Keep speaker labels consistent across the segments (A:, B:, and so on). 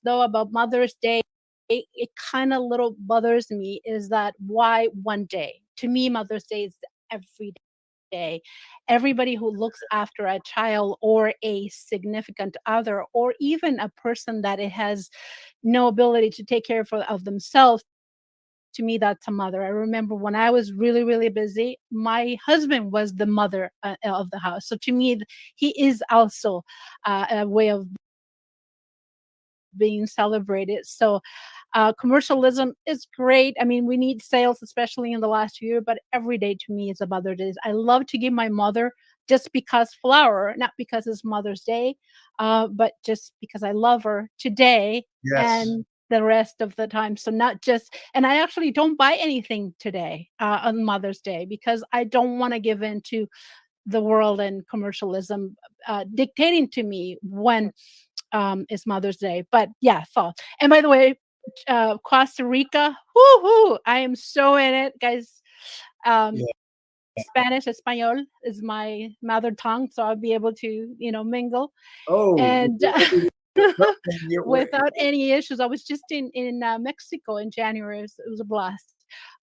A: though about Mother's Day, it kind of little bothers me is that why one day? To me, Mother's Day is every day. Everybody who looks after a child or a significant other, or even a person that it has no ability to take care of themselves, to me, that's a mother. I remember when I was really, really busy, my husband was the mother of the house. So to me, he is also a way of being celebrated. So commercialism is great. I mean, we need sales, especially in the last year, but every day to me is a Mother's Day. I love to give my mother just because flower, not because it's Mother's Day, but just because I love her today
B: Yes.
A: and the rest of the time. So not just, and I actually don't buy anything today on Mother's Day because I don't want to give in to the world and commercialism dictating to me when is Mother's Day. But yeah, fall. And by the way, Costa Rica, woohoo! I am so in it, guys. Um,
B: Yeah.
A: Spanish, Espanol is my mother tongue, so I'll be able to, mingle
B: Oh,
A: and
B: you're,
A: without any issues. I was just in Mexico in January. It was a blast.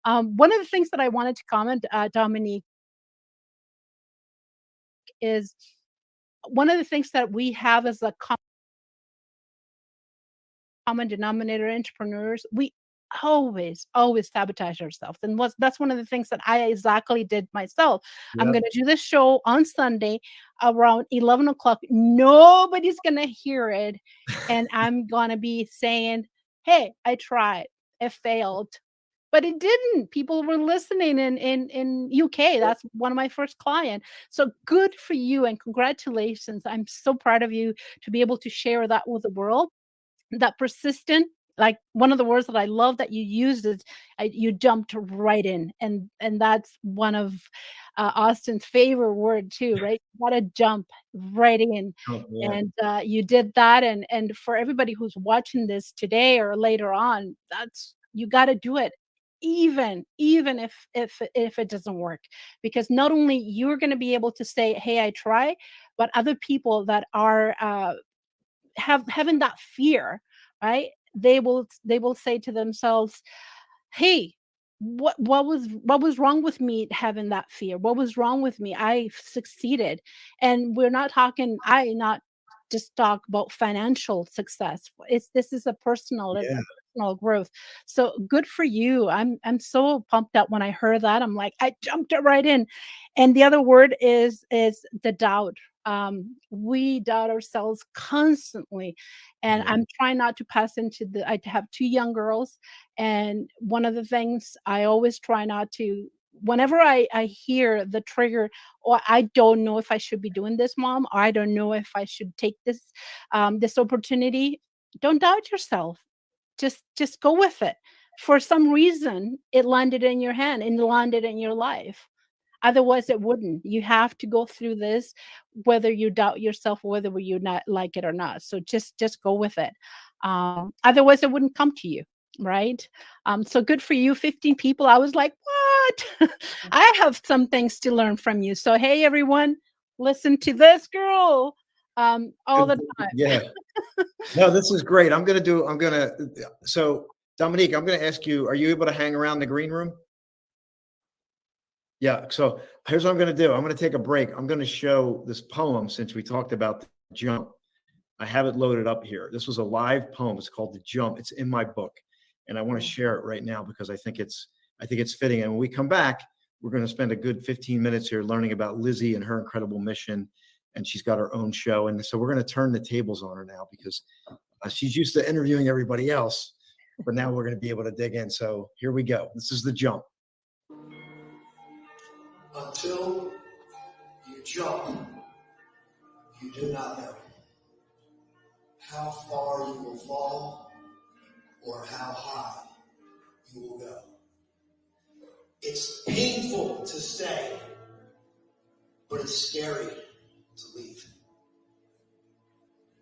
A: One of the things that I wanted to comment, Dominique, is one of the things that we have as a common denominator entrepreneurs, we always sabotage ourselves. And that's one of the things that I exactly did myself. I'm
B: yeah,
A: going to do this show on Sunday around 11 o'clock. Nobody's going to hear it. And I'm going to be saying, hey, I tried. It failed. But it didn't. People were listening in UK. That's one of my first client. So good for you and congratulations. I'm so proud of you to be able to share that with the world, that persistent. Like one of the words that I love that you used is you jumped right in, and that's one of Austin's favorite word too, right? You gotta jump right in,
B: oh, yeah,
A: and you did that. And for everybody who's watching this today or later on, that's you got to do it, even if it doesn't work, because not only you're going to be able to say, "Hey, I try," but other people that are having that fear, right? They will say to themselves, hey, what was wrong with me having that fear? What was wrong with me? I succeeded. And we're not talking, I not just talk about financial success. This is a
B: yeah.
A: personal growth. So good for you. I'm so pumped up when I heard that. I'm like, I jumped it right in. And the other word is the doubt. We doubt ourselves constantly, and
B: Yeah.
A: I'm trying not to pass into the. I have two young girls, and one of the things I always try not to, whenever I hear the trigger, or I don't know if I should be doing this, mom, or I don't know if I should take this opportunity. Don't doubt yourself. Just go with it. For some reason, it landed in your hand and landed in your life. Otherwise, it wouldn't. You have to go through this, whether you doubt yourself, whether you not like it or not. So just go with it. Otherwise, it wouldn't come to you, right? So good for you. 15 people. I was like, what? I have some things to learn from you. So hey, everyone, listen to this girl all the time.
B: Yeah. No, this is great. So Dominique, I'm going to ask you, are you able to hang around the green room? Yeah. So here's what I'm going to do. I'm going to take a break. I'm going to show this poem since we talked about the jump. I have it loaded up here. This was a live poem. It's called The Jump. It's in my book. And I want to share it right now because I think it's fitting. And when we come back, we're going to spend a good 15 minutes here learning about Lizzie and her incredible mission. And she's got her own show. And so we're going to turn the tables on her now because she's used to interviewing everybody else. But now we're going to be able to dig in. So here we go. This is The Jump.
C: Until you jump, you do not know how far you will fall or how high you will go. It's painful to stay, but it's scary to leave.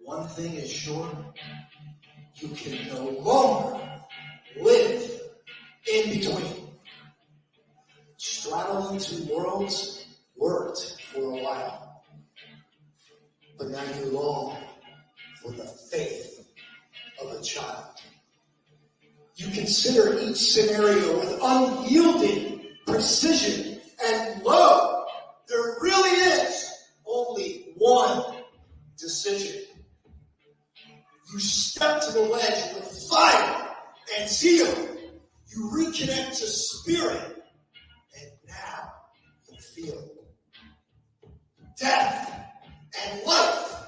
C: One thing is sure, you can no longer live in between. Straddling two worlds worked for a while, but now you long for the faith of a child. You consider each scenario with unyielding precision, and lo, there really is only one decision. You step to the ledge with fire and zeal. You reconnect to spirit, and now you feel death and life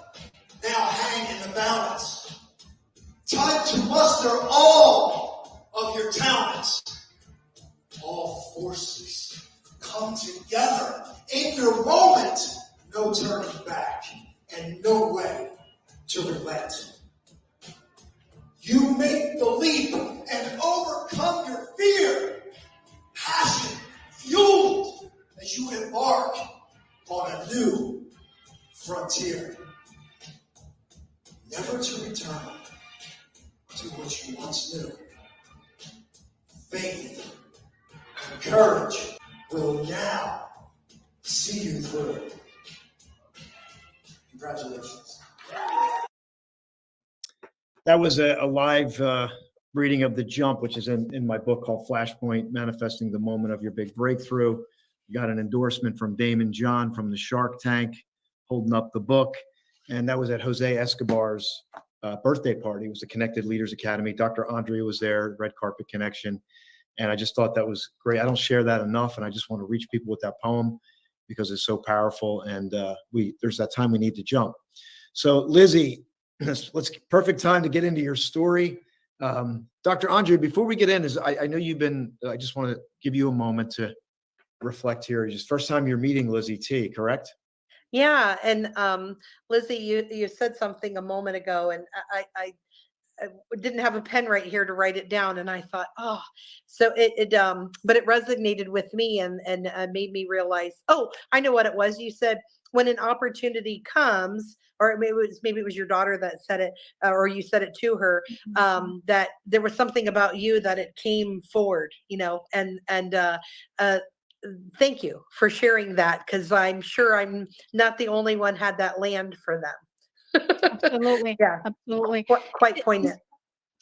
C: now hang in the balance. Time to muster all of your talents. All forces come together in your moment. No turning back and no way to relent. You make the leap and overcome your fear. Passion fueled as you embark on a new frontier. Never to return to what you once knew. Faith and courage will now see you through. Congratulations.
B: That was a live reading of The Jump, which is in my book called Flashpoint, Manifesting the Moment of Your Big Breakthrough. You got an endorsement from Damon John from the Shark Tank holding up the book. And that was at Jose Escobar's birthday party. It was the Connected Leaders Academy. Dr. Andrea was there, Red Carpet Connection. And I just thought that was great. I don't share that enough. And I just want to reach people with that poem because it's so powerful. And there's that time we need to jump. So Lizzie, let's perfect time to get into your story. Dr. Andrea, before we get in, I know you've been, I just want to give you a moment to reflect here. Just first time you're meeting LizyT, correct?
D: Yeah. And Lizzie, you said something a moment ago, and I didn't have a pen right here to write it down. And I thought, oh, so but it resonated with me and made me realize, oh, I know what it was. You said, when an opportunity comes, or maybe it was your daughter that said it, or you said it to her, that there was something about you that it came forward, and thank you for sharing that, because I'm sure I'm not the only one had that land for them.
A: Absolutely.
D: Yeah,
A: Absolutely.
D: quite poignant.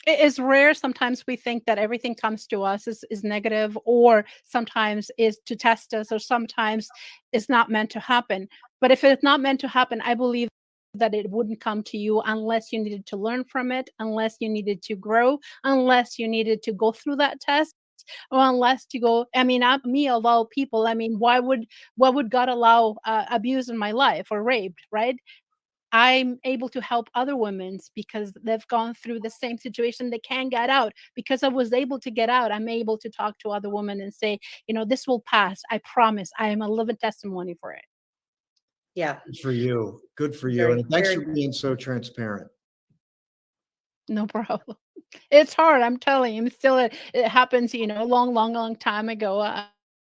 A: It is rare. Sometimes we think that everything comes to us is negative, or sometimes is to test us, or sometimes it's not meant to happen. But if it's not meant to happen, I believe that it wouldn't come to you unless you needed to learn from it, unless you needed to grow, unless you needed to go through that test, or unless to go. I mean, me of all people. I mean, why would God allow abuse in my life or raped, right? I'm able to help other women because they've gone through the same situation. They can't get out. Because I was able to get out, I'm able to talk to other women and say, this will pass. I promise. I am a living testimony for it.
D: Yeah.
B: Good for you. Good for you. And thanks for being so transparent.
A: No problem. It's hard. I'm telling you. It happens, a long time ago.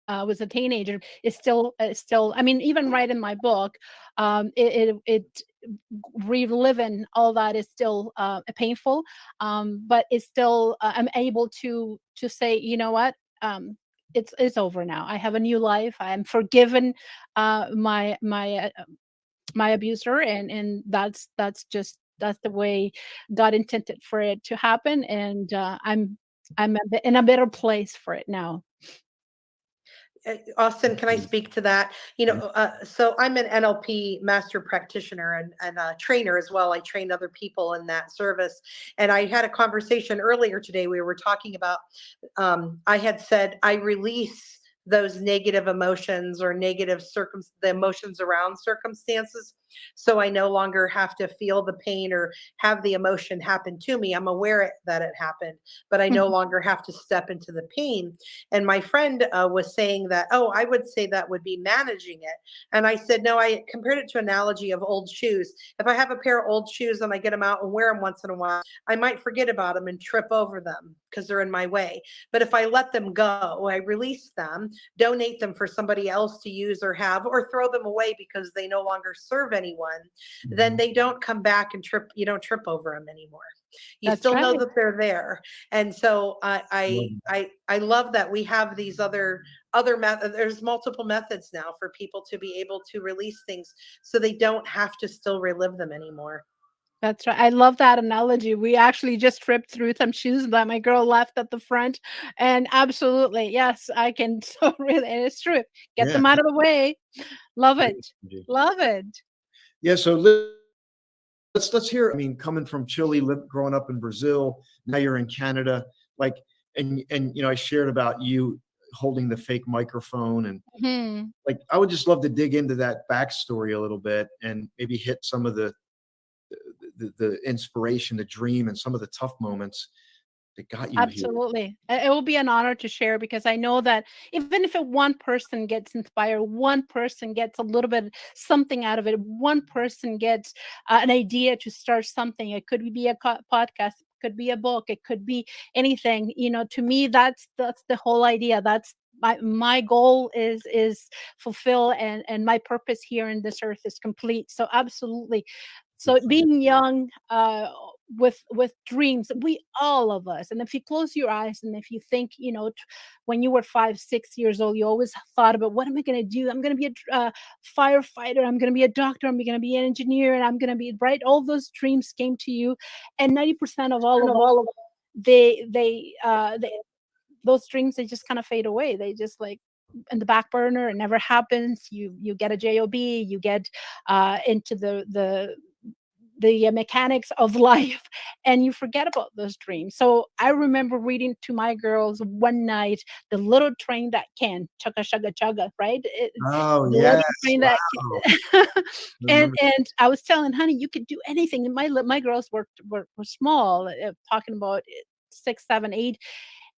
A: I was a teenager. It's still, I mean, even right in my book, it reliving all that is still painful. But it's still, I'm able to say, you know what? It's over now. I have a new life. I am forgiven my abuser, and that's the way God intended for it to happen. And I'm in a better place for it now.
D: Autin, can I speak to that? So I'm an NLP master practitioner and a trainer as well. I train other people in that service. And I had a conversation earlier today. We were talking about, I had said, I release those negative emotions or the emotions around circumstances. So I no longer have to feel the pain or have the emotion happen to me. I'm aware that it happened, but I no longer have to step into the pain. And my friend was saying that, oh, I would say that would be managing it. And I said, no, I compared it to an analogy of old shoes. If I have a pair of old shoes and I get them out and wear them once in a while, I might forget about them and trip over them because they're in my way. But if I let them go, I release them, donate them for somebody else to use or have, or throw them away because they no longer serve anyone, then they don't come back and you don't trip over them anymore. You
A: That's
D: still
A: right.
D: know that they're there. And so I love that we have these other methods. There's multiple methods now for people to be able to release things so they don't have to still relive them anymore.
A: That's right. I love that analogy. We actually just tripped through some shoes that my girl left at the front. And absolutely, yes, I can so really, and it's true. Get
B: Yeah.
A: them out of the way. Love
B: Great
A: it.
B: analogy.
A: Love it.
B: Yeah. So let's hear. I mean, coming from Chile, growing up in Brazil, now you're in Canada. Like, and I shared about you holding the fake microphone, and
A: Mhm.
B: like I would just love to dig into that backstory a little bit and maybe hit some of the inspiration, the dream, and some of the tough moments that got you here.
A: Absolutely. It will be an honor to share because I know that even if one person gets inspired, one person gets a little bit something out of it, one person gets an idea to start something. It could be a podcast, it could be a book, it could be anything. To me, that's the whole idea. That's my goal is fulfill, and my purpose here in this earth is complete. So absolutely. So
B: That's
A: being young, with dreams, we all of us, and if you close your eyes and if you think, when you were 5, 6 years old, you always thought about what am I going to do? I'm going to be a firefighter. I'm going to be a doctor. I'm going to be an engineer, and I'm going to be right. All those dreams came to you, and 90% of all of them, they those dreams, they just kind of fade away. They just like in the back burner. It never happens. You get a job, you get into the mechanics of life, and you forget about those dreams. So I remember reading to my girls one night, The Little Train That Can, chugga chugga chugga, right?
B: Oh
A: The little
B: yes,
A: train that
B: wow.
A: can. and
B: Remember.
A: and I was telling honey, you could do anything. And my girls were small, talking about 6, 7, 8,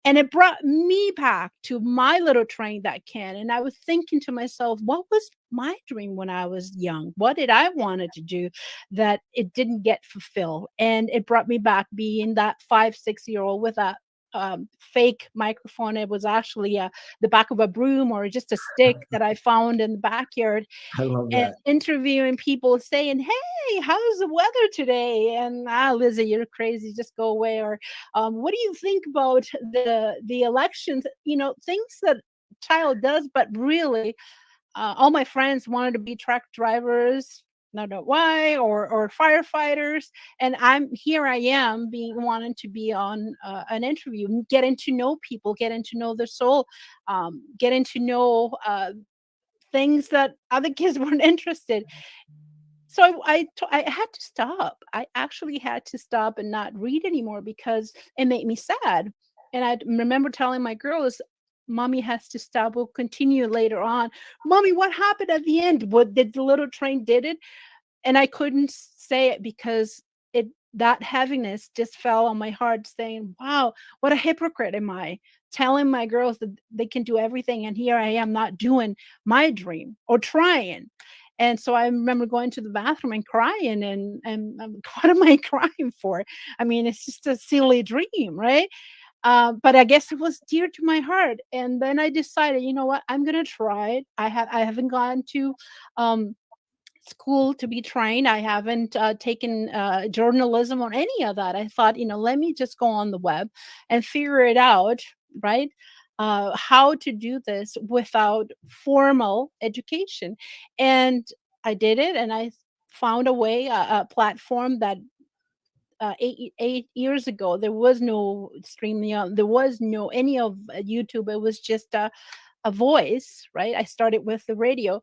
A: and it brought me back to my little train that can. And I was thinking to myself, what was my dream when I was young? What did I wanted to do that it didn't get fulfilled? And it brought me back being that 5, 6 year old with a fake microphone. It was actually the back of a broom or just a stick that I found in the backyard,
B: I love
A: and
B: that.
A: interviewing people saying, "Hey, how's the weather today?" And Lizzie, you're crazy. Just go away. Or, what do you think about the elections? Things that child does, but really, all my friends wanted to be truck drivers. Not know why, or firefighters, and I am being wanting to be on an interview, getting to know people, getting to know their soul, getting to know things that other kids weren't interested. So I had to stop. I actually had to stop and not read anymore because it made me sad. And I remember telling my girls, "Mommy has to stop. We'll continue later on." "Mommy, what happened at the end? What did the little train did it?" And I couldn't say it because that heaviness just fell on my heart, saying, "Wow, what a hypocrite am I, telling my girls that they can do everything, and here I am not doing my dream or trying." And so I remember going to the bathroom and crying, and what am I crying for? I mean, it's just a silly dream, right? But I guess it was dear to my heart. And then I decided, you know what, I'm gonna try it. I haven't gone to um school to be trained. I haven't taken journalism or any of that. I thought, let me just go on the web and figure it out, right? How to do this without formal education. And I did it, and I found a way, a platform that 8 years ago, there was no streaming, there was no any of YouTube. It was just a voice, right? I started with the radio,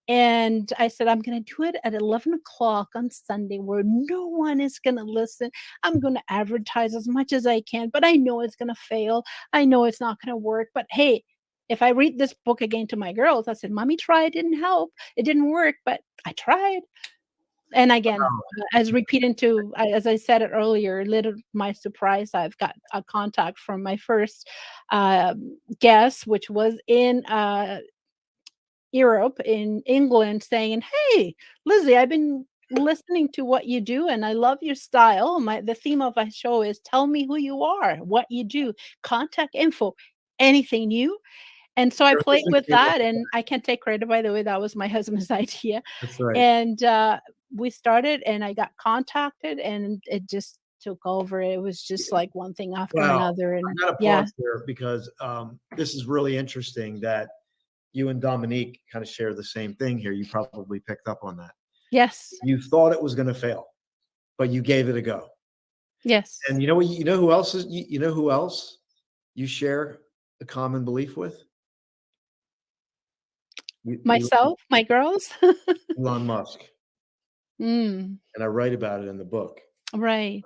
A: and I said, I'm going to do it at 11 o'clock on Sunday where no one is going to listen. I'm going to advertise as much as I can, but I know it's going to fail. I know it's not going to work. But hey, if I read this book again to my girls, I said, Mommy tried, it didn't help. It didn't work, but I tried. And again, as repeating to, as I said it earlier, little my surprise, I've got a contact from my first guest, which was in Europe, in England, saying, "Hey, Lizzie, I've been listening to what you do, and I love your style. The theme of my show is tell me who you are, what you do, contact info, anything new." And so I
B: You're
A: played
B: listening
A: with
B: to
A: that, and I can't take credit, by the way, that was my husband's idea.
B: That's right.
A: And we started, and I got contacted, and it just took over. It was just like one thing after
B: Wow.
A: another.
B: I
A: And
B: got to
A: yeah,
B: pause there because this is really interesting that you and Dominique kind of share the same thing here. You probably picked up on that.
A: yes,
B: You thought it was going to fail. but you gave it a go.
A: Yes.
B: And you know what? You know who else is? You know who else you share a common belief with?
A: Myself, my girls.
B: Elon Musk,
A: Mm,
B: and I write about it in the book
A: right.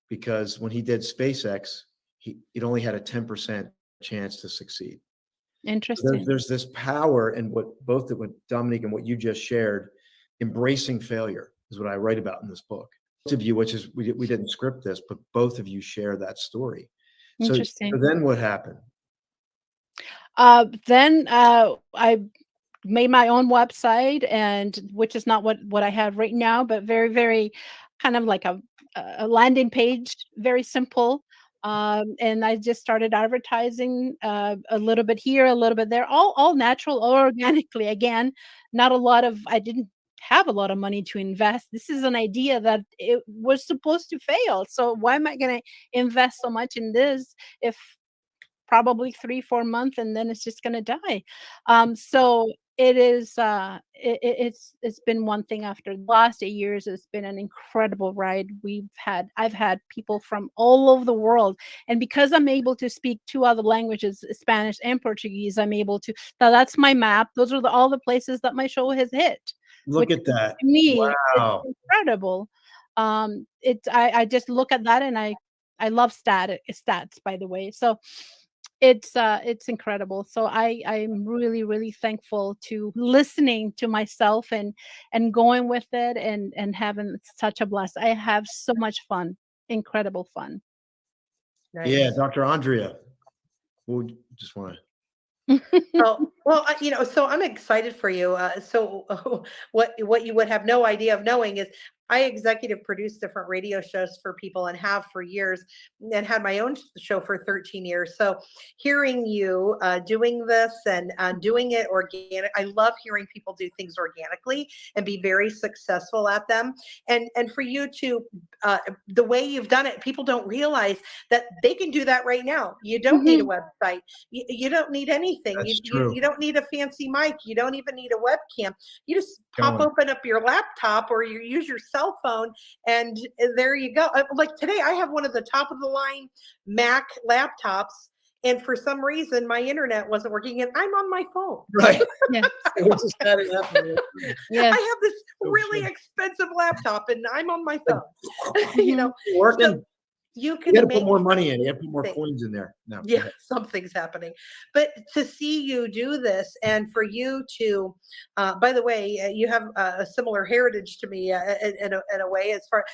B: because when he did SpaceX, it only had a 10% chance to succeed.
A: Interesting.
B: There's this power in what Dominique and what you just shared, embracing failure is what I write about in this book. Both of you, which is we didn't script this, but both of you share that story. So
A: Interesting.
B: then what happened?
A: Then I made my own website, and which is not what I have right now, but very, very kind of like a landing page, very simple. And I just started advertising a little bit here, a little bit there, all natural, all organically. Again, not a lot of I didn't have a lot of money to invest. This is an idea that it was supposed to fail. So why am I going to invest so much in this if probably 3, 4 months, and then it's just gonna die. So it is, it's been one thing after the last 8 years. It's been an incredible ride. I've had people from all over the world, and because I'm able to speak 2 other languages, Spanish and Portuguese, I'm able to that's my map. Those are all the places that my show has hit,
B: Look
A: which
B: at that.
A: to me, it's
B: Wow.
A: incredible. I just look at that and I love stats, by the way. So it's incredible. So I'm really, really thankful to listening to myself and going with it and having such a blast. I have so much fun, incredible fun.
B: Yeah,
D: Nice.
B: Dr. Andrea, just want to.
D: Oh, well, so I'm excited for you. So what you would have no idea of knowing is I executive produce different radio shows for people and have for years, and had my own show for 13 years. So hearing you doing this and doing it organic, I love hearing people do things organically and be very successful at them. And for you to the way you've done it, people don't realize that they can do that right now. You don't need a
A: Mhm.
D: website. You don't need anything.
B: That's true.
D: You don't need a fancy mic. You don't even need a webcam. You just pop
B: Going.
D: open up your laptop or you use your cell phone, and there you go. Like today, I have one of the top of the line Mac laptops, and for some reason, my internet wasn't working, and I'm on my phone.
B: Right.
A: Yeah.
B: We just had it happen.
A: Yes.
D: I have this
B: So
D: really
B: funny.
D: expensive laptop, and I'm on my
B: Like,
D: phone. You
A: Mhm.
D: know,
B: working.
D: so you
B: You
D: can
B: got to
D: make
B: put more money in. You got to put more
D: things.
B: coins in there. No, go
D: Yeah,
B: ahead.
D: something's happening. But to see you do this, and for you to by the way, you have a similar heritage to me in a way. As far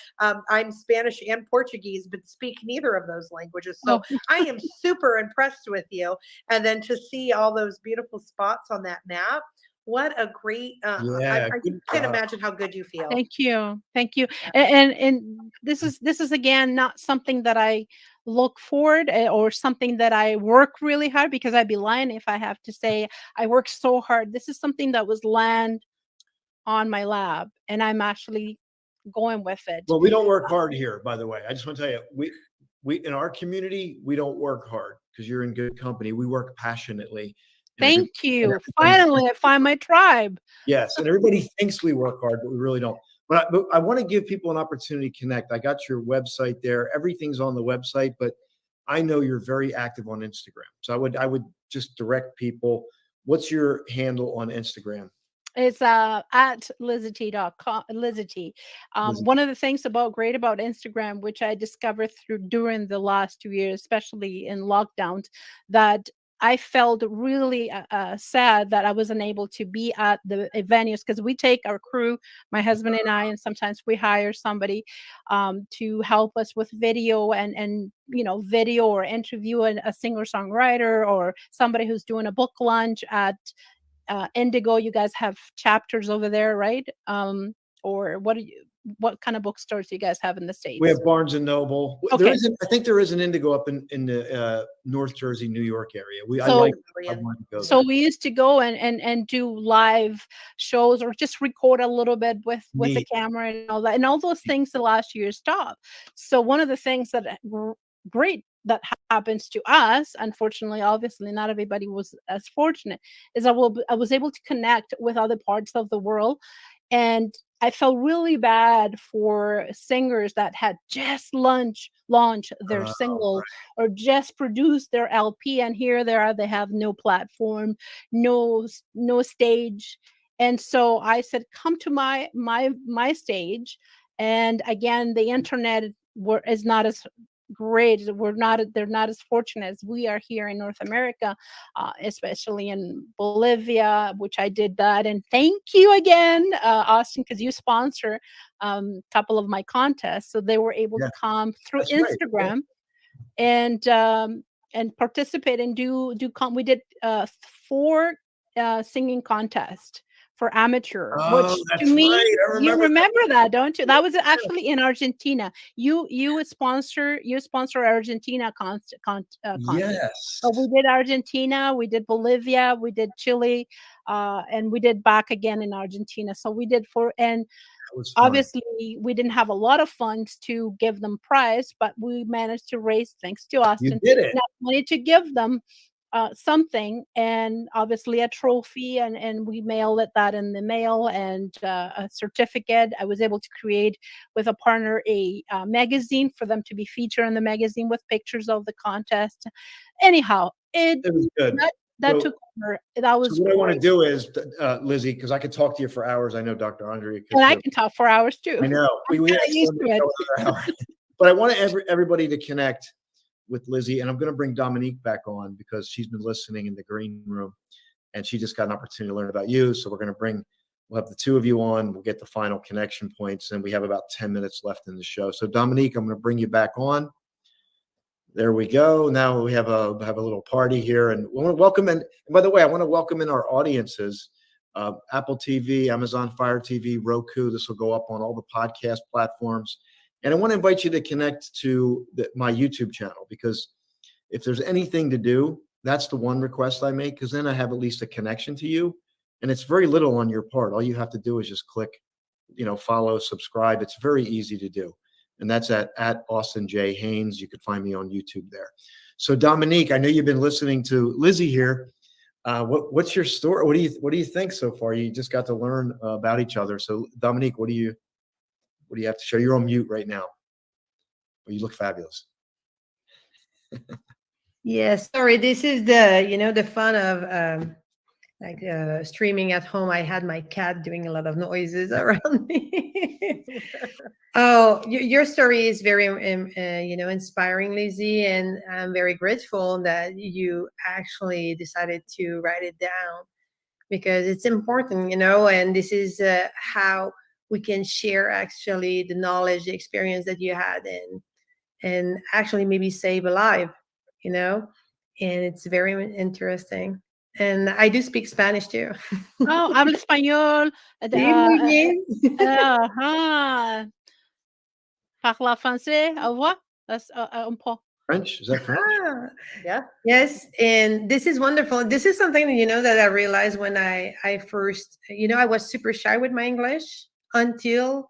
D: I'm Spanish and Portuguese, but speak neither of those languages, so
A: Oh,
D: I am super impressed with you. And then to see all those beautiful spots on that map, what a great
B: Yeah,
D: I
B: good
D: can't
B: job.
D: imagine how good you feel.
A: thank you. Thank you.
D: Yeah.
A: And this is again not something that I look forward or something that I work really hard, because I'd be lying if I have to say I work so hard. This is something that was land on my lap, and I'm actually going with it.
B: Well, we don't work hard here, by the way. I just want to tell you, we in our community, we don't work hard because you're in good company. We work passionately. And
A: Thank
B: and
A: you.
B: everybody
A: Finally, I find my tribe.
B: yes, and everybody thinks we work hard, but we really don't. But I want to give people an opportunity to connect. I got your website there. Everything's on the website, but I know you're very active on Instagram. So I would just direct people. What's your handle on Instagram?
A: It's at LizyT.com. LizyT.
B: Lizzie?
A: One of the things great about Instagram, which I discovered during the last 2 years, especially in lockdowns, that I felt really sad that I wasn't able to be at the venues, because we take our crew, my husband and I, and sometimes we hire somebody to help us with video and video or interview a singer songwriter or somebody who's doing a book launch at Indigo. You guys have chapters over there, right? Or what kind of bookstores do you guys have in the
B: We
A: States?
B: have Barnes and Noble. There
A: Okay.
B: isn't. I think there is an Indigo up in the North Jersey, New York area. I
A: So
B: like. I
D: Brilliant.
B: want to go
A: so
B: there.
A: we used to go and do live shows or just record a little bit with the
B: Neat.
A: camera and all that, and all those things the last year stopped. So one of the things that great that happens to us, unfortunately, obviously not everybody was as fortunate, is I was able to connect with other parts of the world, and I felt really bad for singers that had just launched their
B: Right.
A: single or just produced their LP, and here they are, they have no platform, no stage. And so I said, "Come to my stage." And again, the internet is not as great. They're not as fortunate as we are here in North America, especially in Bolivia, which I did that. And thank you again, Austin, because you sponsor a couple of my contests. So they were able
B: Yeah,
A: to come through
B: that's right. Yeah.
A: Instagram and participate and we did 4 singing contests for amateur, which
B: Oh,
A: to
B: that's
A: me,
B: right. I
A: you
B: remember that.
A: remember that, don't you? That was actually in Argentina. You sponsor Argentina contest. So we
B: Yes,
A: did Argentina, we did Bolivia, we did Chile, and we did back again in Argentina. So we did 4, and
B: that was fun.
A: obviously we didn't have a lot of funds to give them prize, but we managed to raise, thanks to
B: You
A: Austin,
B: did it.
A: enough money to give them something, and obviously a trophy, and we mailed that in the mail, and a certificate. I was able to create with a partner a magazine for them to be featured in the magazine with pictures of the contest. Anyhow,
B: It was good.
A: that took
B: So,
A: over. That
B: so
A: was
B: what I want to
A: great,
B: do is, Lizzie, because I could talk to you for hours. I know Dr. Andrea could
A: and I
B: too.
A: can talk for hours too.
B: I know.
A: I'm
B: We
A: kind of used
B: actually
A: to it.
B: go another hour. But I want everybody to connect with Lizzie, and I'm going to bring Dominique back on because she's been listening in the green room, and she just got an opportunity to learn about you. So we'll have the two of you on. We'll get the final connection points, and we have about 10 minutes left in the show. So Dominique, I'm going to bring you back on. There we go. Now we have a little party here, and we want to welcome in. And by the way, I want to welcome in our audiences: Apple TV, Amazon Fire TV, Roku. This will go up on all the podcast platforms. And I want to invite you to connect to my YouTube channel, because if there's anything to do, that's the one request I make, because then I have at least a connection to you, and it's very little on your part. All you have to do is just click, follow, subscribe. It's very easy to do. And that's at Austin J. Haines. You could find me on YouTube there. So Dominique, I know you've been listening to Lizzie here. What's your story? What do you think so far? You just got to learn about each other. So Dominique, what do you have to share? You're on mute right now. But you look fabulous.
D: Yes, sorry. This is the fun of streaming at home. I had my cat doing a lot of noises around me. Oh, your story is very, inspiring, Lizzie, and I'm very grateful that you actually decided to write it down, because it's important, and this is how we can share actually the knowledge, the experience that you had, and actually maybe save a life, you know, and it's very interesting. And I do speak Spanish too.
A: Oh, hablo español.
D: Sí, muy bien.
A: Ajá. Parle français, au revoir. Un peu.
B: French? Is that French?
D: Ah,
E: Yeah.
D: yes, and this is wonderful. This is something that I realized when I first, I was super shy with my English until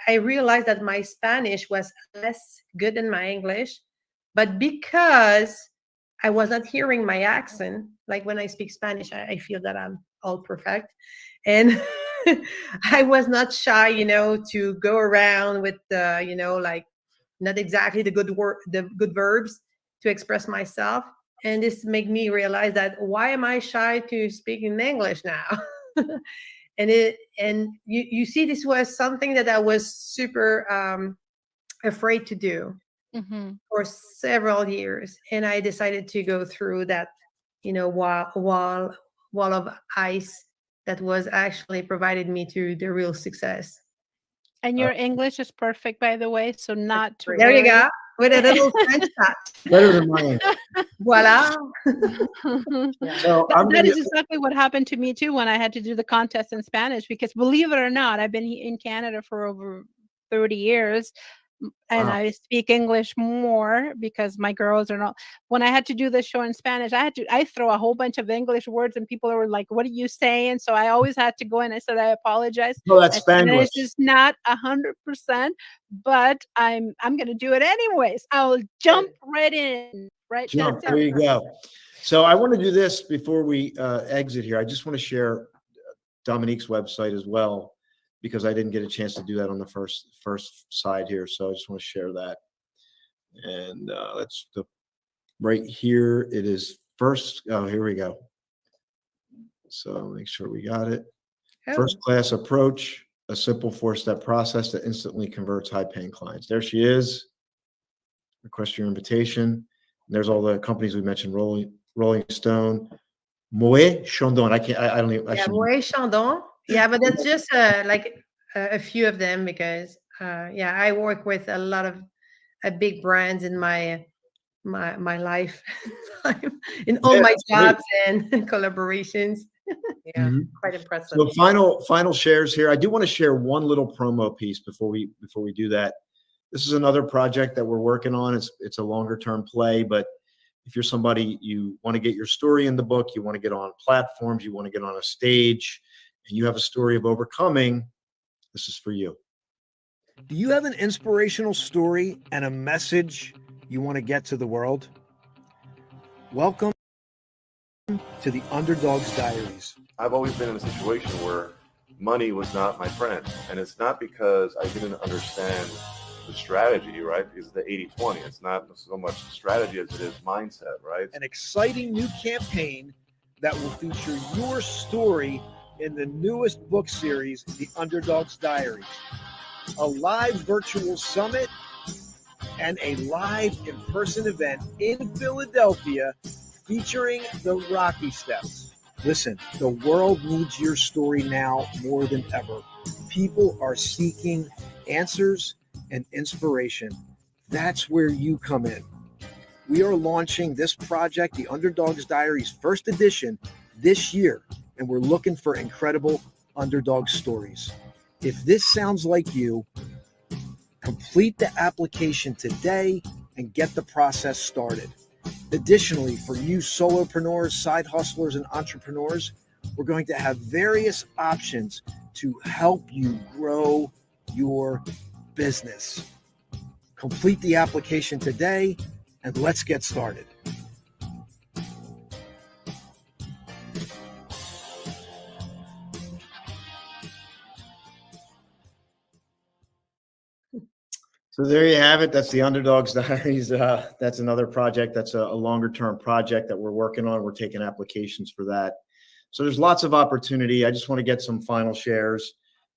D: I realized that my Spanish was less good than my English, but because I was not hearing my accent, like when I speak Spanish, I feel that I'm all perfect, and I was not shy, to go around with the, like not exactly the good verbs to express myself. And this made me realize that why am I shy to speak in English now? and you see, this was something that I was super afraid to do
A: Mm-hmm.
D: for several years, and I decided to go through that, wall of ice that was actually provided me to the real success.
A: And your English is perfect, by the way, so not to
D: There you
A: worry.
D: go, with a little French touch.
B: Better than mine.
D: Voila.
B: So I'm
A: That
B: gonna,
A: is exactly what happened to me too when I had to do the contest in Spanish, because believe it or not, I've been in Canada for over 30 years, and
B: wow.
A: I speak English more because my girls are not. When I had to do the show in Spanish, I throw a whole bunch of English words, and people were like, "What are you saying?" So I always had to go in. I said, "I apologize.
B: No, that's
A: My Spanish
B: Spanglish.
A: is not 100%, but I'm gonna do it anyways. I'll jump right in, right?
B: Jump.
A: That's
B: There
A: it."
B: you go. So I want to do this before we exit here. I just want to share Dominique's website as well. because I didn't get a chance to do that on the first side here. So I just want to share that. And that's the right here. It is first. Oh, here we go. So make sure we got it. First class approach, a simple 4-step process that instantly converts high-paying clients. There she is. Request your invitation. And there's all the companies we mentioned: Rolling Stone, Moet Chandon. I don't even.
D: Yeah, Moet Chandon. Yeah, but that's just like a few of them because yeah, I work with a lot of big brands in my life, in all my jobs and collaborations. Yeah, quite impressive.
B: So final shares here. I do want to share one little promo piece before we do that. This is another project that we're working on. It's a longer term play, but if you're somebody, you want to get your story in the book, you want to get on platforms, you want to get on a stage, and you have a story of overcoming, this is for you.
E: Do you have an inspirational story and a message you want to get to the world? Welcome to the Underdog's Diaries.
F: I've always been in a situation where money was not my friend. And it's not because I didn't understand the strategy, right? Because of the 80-20. It's not so much strategy as it is mindset, right?
E: An exciting new campaign that will feature your story in the newest book series, The Underdog's Diaries. A live virtual summit and a live in-person event in Philadelphia featuring the Rocky Steps. Listen, the world needs your story now more than ever. People are seeking answers and inspiration. That's where you come in. We are launching this project, The Underdog's Diaries first edition, this year, and we're looking for incredible underdog stories. If this sounds like you, complete the application today and get the process started. Additionally, for you solopreneurs, side hustlers, and entrepreneurs, we're going to have various options to help you grow your business. Complete the application today and let's get started.
B: So there you have it. That's the Underdog's Diaries. That's another project. That's a longer term project that we're working on. We're taking applications for that. So there's lots of opportunity. I just want to get some final shares.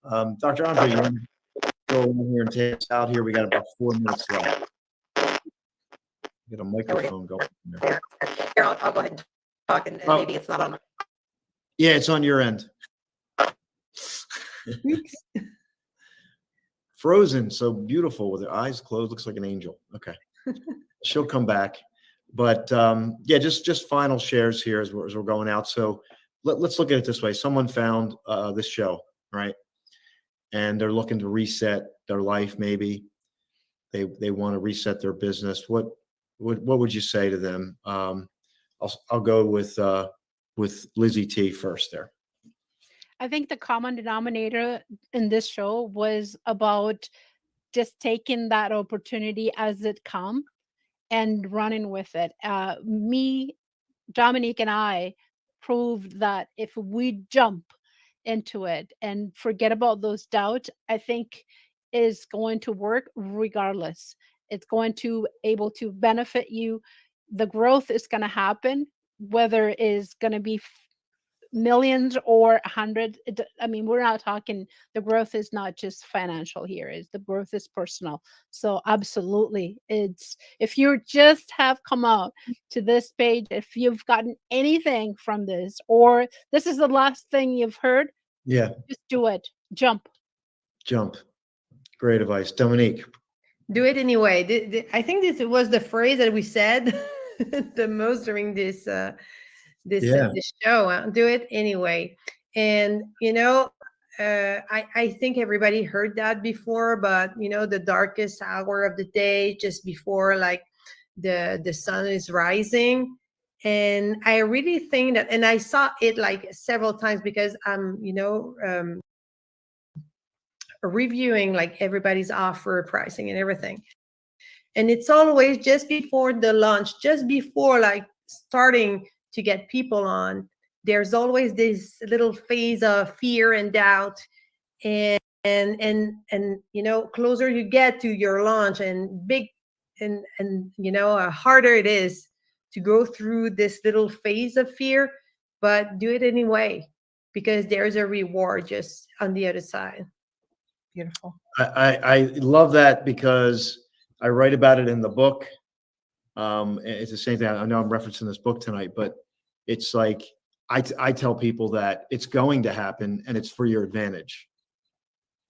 B: Dr. Andre, you want to go in here and take us out here? We got about 4 minutes left. Get a microphone going.
D: Here, I'll go ahead and talk, and maybe it's not on.
B: Yeah, it's on your end. Frozen, so beautiful with her eyes closed, looks like an angel. Okay, she'll come back, but yeah, just final shares here as we're going out. So let's look at it this way: someone found this show, right, and they're looking to reset their life. Maybe they want to reset their business. What would you say to them? I'll go with LizyT first there.
A: I think the common denominator in this show was about just taking that opportunity as it come and running with it. Me, Dominique, and I proved that if we jump into it and forget about those doubts, I think is going to work regardless. It's going to able to benefit you. The growth is going to happen, whether it is going to be millions or hundreds. I mean, we're not talking, the growth is not just financial here, is the growth is personal. So absolutely, it's, if you just have come out to this page, if you've gotten anything from this, or this is the last thing you've heard,
B: yeah,
A: just do it. Jump.
B: Great advice. Dominique.
D: Do it anyway. I think this was the phrase that we said the most during this this show. Do it anyway. And I think everybody heard that before, but the darkest hour of the day, just before like the sun is rising. And I really think that, and I saw it like several times because I'm reviewing like everybody's offer, pricing, and everything. And it's always just before the launch, just before like starting to get people on, there's always this little phase of fear and doubt. And and closer you get to your launch and big and harder it is to go through this little phase of fear, but do it anyway because there's a reward just on the other side. Beautiful.
B: I love that because I write about it in the book. It's the same thing. I know I'm referencing this book tonight, but it's like I tell people that it's going to happen and it's for your advantage.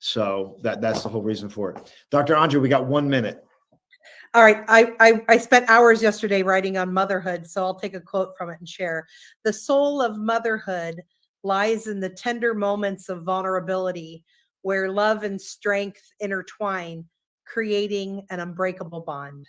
B: So that's the whole reason for it. Dr. Andrea, we got 1 minute.
D: All right. I spent hours yesterday writing on motherhood, so I'll take a quote from it and share. The soul of motherhood lies in the tender moments of vulnerability where love and strength intertwine, creating an unbreakable bond.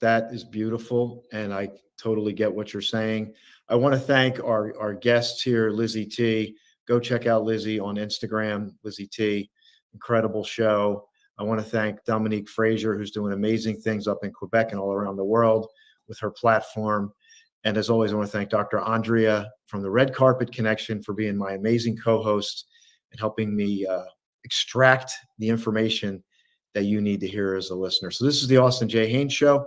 B: That is beautiful, and I totally get what you're saying. I want to thank our guests here, LizyT. Go check out Lizzy on Instagram, LizyT. Incredible show. I want to thank Dominique Frazier, who's doing amazing things up in Quebec and all around the world with her platform. And as always, I want to thank Dr. Andrea from the Red Carpet Connection for being my amazing co-host and helping me extract the information that you need to hear as a listener. So this is the Autin J. Haines Show.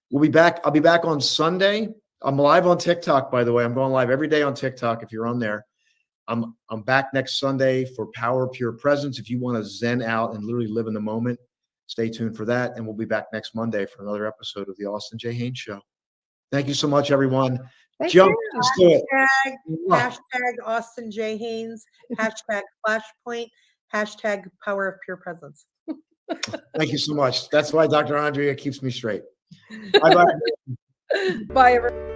B: We'll be back. I'll be back on Sunday. I'm live on TikTok, by the way. I'm going live every day on TikTok if you're on there. I'm back next Sunday for Power Pure Presence. If you want to zen out and literally live in the moment, stay tuned for that. And we'll be back next Monday for another episode of the Autin J. Haines Show. Thank you so much, everyone.
D: Thank
B: Jump.
D: you.
B: Let's do it.
D: Hashtag Autin J. Haines, hashtag Flashpoint, hashtag Power of Pure Presence.
B: Thank you so much. That's why Dr. Andrea keeps me straight. Bye-bye.
D: Bye, everyone.